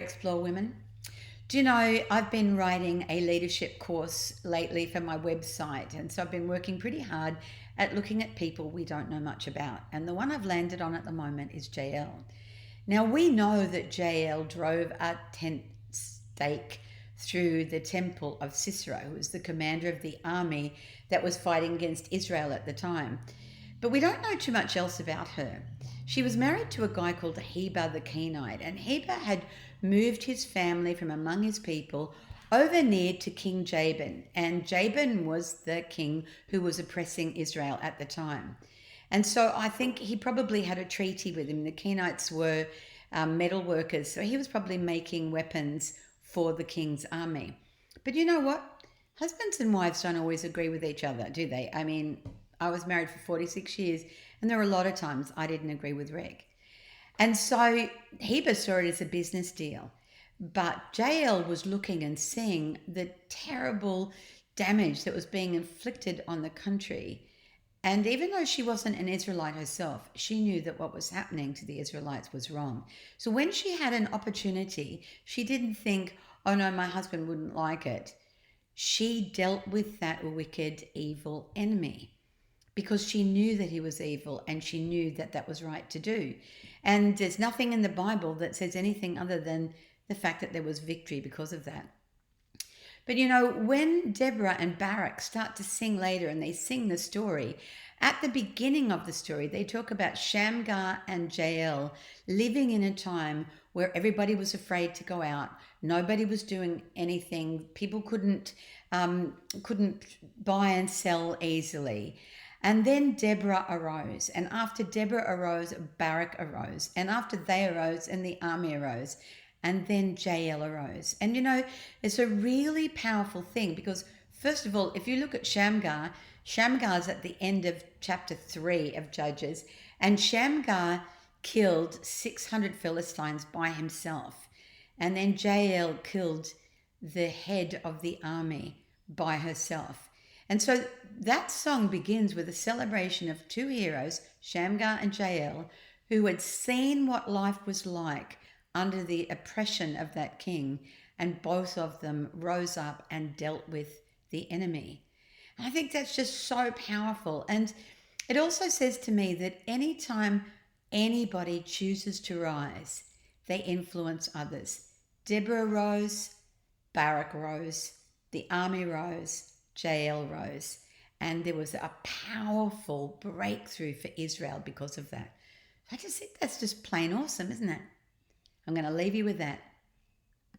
Explore Women. Do you know, I've been writing a leadership course lately for my website, and so I've been working pretty hard at looking at people we don't know much about. And the one I've landed on at the moment is JL. Now, we know that JL drove a tent stake through the temple of Sisera, who was the commander of the army that was fighting against Israel at the time. But we don't know too much else about her. She was married to a guy called Heber the Kenite, and Heber had moved his family from among his people over near to King Jabin, and Jabin was the king who was oppressing Israel at the time. And so I think he probably had a treaty with him. The Kenites were metal workers, so he was probably making weapons for the king's army. But you know what? Husbands and wives don't always agree with each other, do they? I mean, I was married for 46 years, and there were a lot of times I didn't agree with Reg. And so Heber saw it as a business deal. But JL was looking and seeing the terrible damage that was being inflicted on the country. And even though she wasn't an Israelite herself, she knew that what was happening to the Israelites was wrong. So when she had an opportunity, she didn't think, oh no, my husband wouldn't like it. She dealt with that wicked, evil enemy because she knew that he was evil and she knew that that was right to do. And there's nothing in the Bible that says anything other than the fact that there was victory because of that. But you know, when Deborah and Barak start to sing later and they sing the story, at the beginning of the story, they talk about Shamgar and Jael living in a time where everybody was afraid to go out. Nobody was doing anything. People couldn't buy and sell easily. And then Deborah arose. And after Deborah arose, Barak arose. And after they arose, and the army arose. And then Jael arose. And you know, it's a really powerful thing because, first of all, if you look at Shamgar, Shamgar's at the end of chapter 3 of Judges. And Shamgar killed 600 Philistines by himself. And then Jael killed the head of the army by herself. And so that song begins with a celebration of two heroes, Shamgar and Jael, who had seen what life was like under the oppression of that king, and both of them rose up and dealt with the enemy. And I think that's just so powerful. And it also says to me that anytime anybody chooses to rise, they influence others. Deborah rose, Barak rose, the army rose, Jael rose, and there was a powerful breakthrough for Israel because of that. I just think that's just plain awesome, isn't it? I'm going to leave you with that.